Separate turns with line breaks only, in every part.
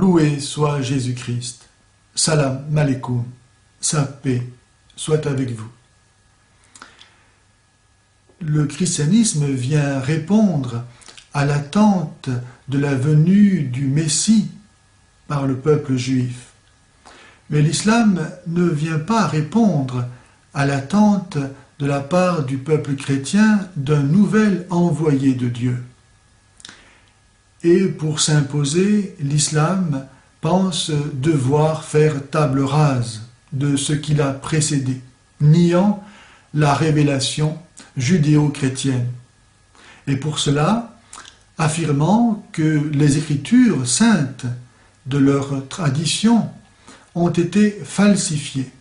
Loué soit Jésus-Christ. Salam alaikum. Sa paix soit avec vous. Le christianisme vient répondre à l'attente de la venue du Messie par le peuple juif. Mais l'islam ne vient pas répondre à l'attente de la part du peuple chrétien d'un nouvel envoyé de Dieu. Et pour s'imposer, l'islam pense devoir faire table rase de ce qui l'a précédé, niant la révélation judéo-chrétienne. Et pour cela, affirmant que les Écritures saintes de leur tradition ont été falsifiées.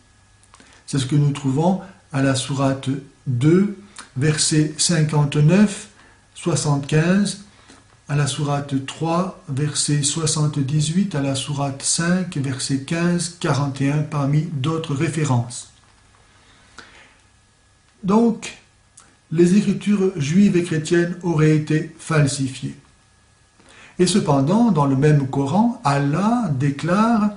C'est ce que nous trouvons à la sourate 2, versets 59, 75, à la sourate 3, verset 78, à la sourate 5, verset 15, 41, parmi d'autres références. Donc, les écritures juives et chrétiennes auraient été falsifiées. Et cependant, dans le même Coran, Allah déclare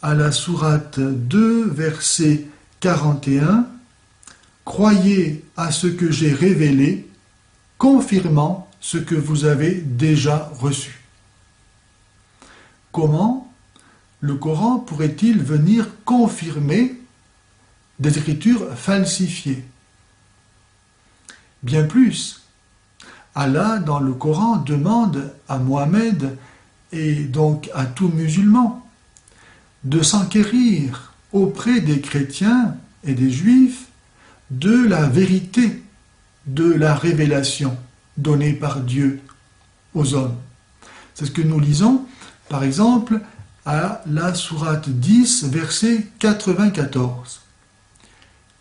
à la sourate 2, verset 41, « Croyez à ce que j'ai révélé, confirmant ce que vous avez déjà reçu. » Comment le Coran pourrait-il venir confirmer des écritures falsifiées? Bien plus, Allah dans le Coran demande à Mohammed et donc à tout musulman de s'enquérir auprès des chrétiens et des juifs de la vérité de la révélation donnée par Dieu aux hommes. C'est ce que nous lisons, par exemple, à la sourate 10, verset 94.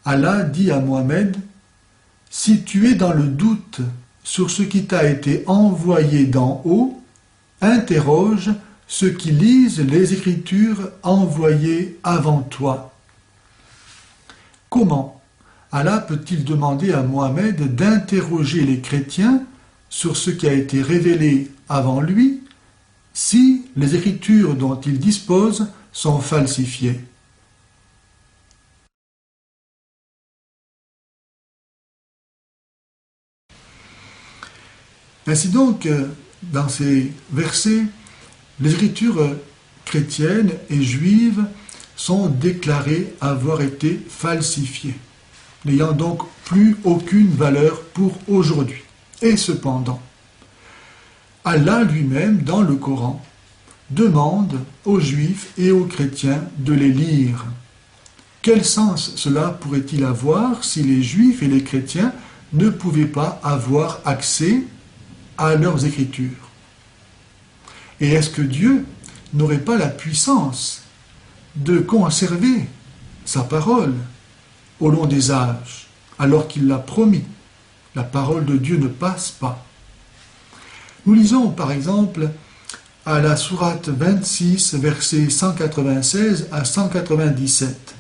Allah dit à Mohammed, « Si tu es dans le doute sur ce qui t'a été envoyé d'en haut, interroge ceux qui lisent les Écritures envoyées avant toi. » Comment Allah peut-il demander à Mohammed d'interroger les chrétiens sur ce qui a été révélé avant lui si les Écritures dont il dispose sont falsifiées? Ainsi donc, dans ces versets, les Écritures chrétiennes et juives sont déclarées avoir été falsifiées, n'ayant donc plus aucune valeur pour aujourd'hui. Et cependant, Allah lui-même, dans le Coran, demande aux Juifs et aux chrétiens de les lire. Quel sens cela pourrait-il avoir si les Juifs et les chrétiens ne pouvaient pas avoir accès à leurs Écritures? Et est-ce que Dieu n'aurait pas la puissance de conserver sa parole au long des âges, alors qu'il l'a promis? La parole de Dieu ne passe pas. Nous lisons par exemple à la sourate 26, versets 196 à 197.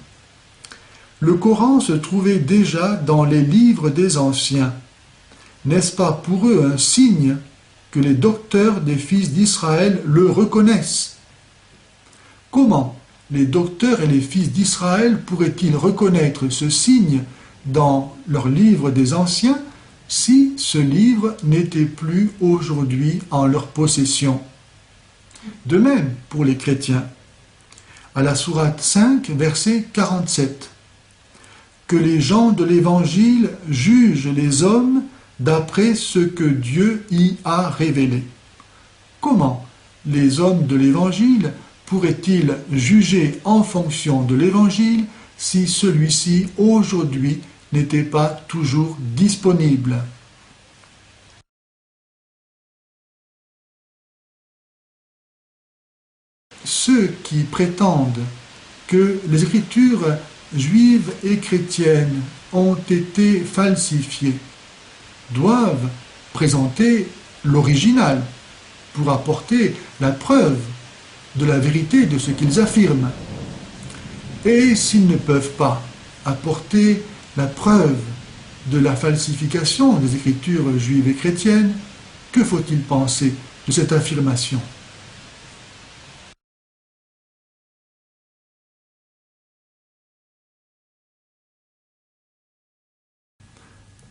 Le Coran se trouvait déjà dans les livres des anciens. N'est-ce pas pour eux un signe que les docteurs des fils d'Israël le reconnaissent? Comment les docteurs et les fils d'Israël pourraient-ils reconnaître ce signe dans leur livre des anciens si ce livre n'était plus aujourd'hui en leur possession? De même pour les chrétiens. À la sourate 5, verset 47. Que les gens de l'Évangile jugent les hommes d'après ce que Dieu y a révélé. Comment les hommes de l'Évangile pourraient-ils juger en fonction de l'Évangile si celui-ci aujourd'hui n'était pas toujours disponible? Ceux qui prétendent que les Écritures juives et chrétiennes ont été falsifiées doivent présenter l'original pour apporter la preuve de la vérité de ce qu'ils affirment. Et s'ils ne peuvent pas apporter la preuve de la falsification des Écritures juives et chrétiennes, que faut-il penser de cette affirmation?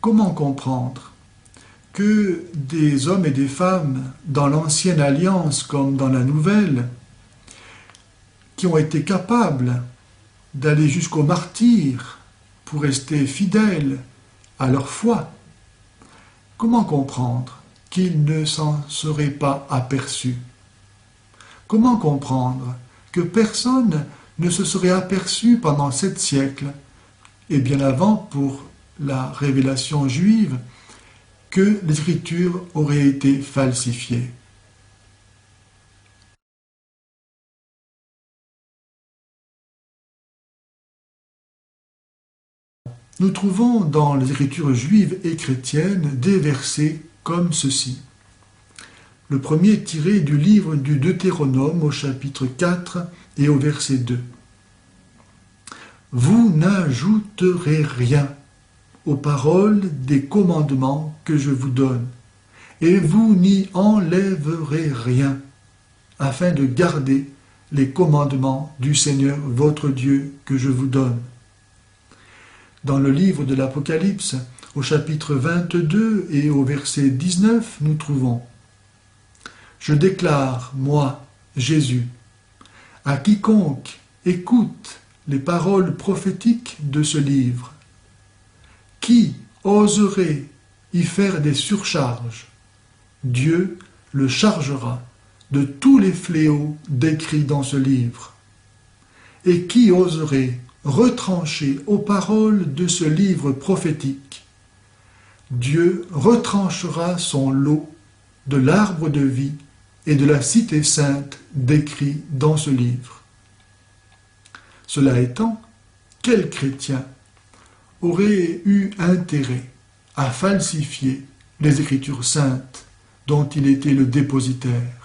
comment comprendre que des hommes et des femmes dans l'ancienne alliance comme dans la nouvelle, qui ont été capables d'aller jusqu'au martyre pour rester fidèles à leur foi, comment comprendre qu'ils ne s'en seraient pas aperçus? Comment comprendre que personne ne se serait aperçu pendant 7 siècles, et bien avant pour la révélation juive, que l'Écriture aurait été falsifiée? Nous trouvons dans les Écritures juives et chrétiennes des versets comme ceci. Le premier est tiré du livre du Deutéronome au chapitre 4 et au verset 2. Vous n'ajouterez rien aux paroles des commandements que je vous donne, et vous n'y enlèverez rien, afin de garder les commandements du Seigneur votre Dieu que je vous donne. Dans le livre de l'Apocalypse, au chapitre 22 et au verset 19, nous trouvons « Je déclare, moi, Jésus, à quiconque écoute les paroles prophétiques de ce livre, qui oserait y faire des surcharges, Dieu le chargera de tous les fléaux décrits dans ce livre. Et qui oserait retrancher aux paroles de ce livre prophétique, Dieu retranchera son lot de l'arbre de vie et de la cité sainte décrits dans ce livre. Cela étant, quel chrétien aurait eu intérêt à falsifier les Écritures saintes dont il était le dépositaire?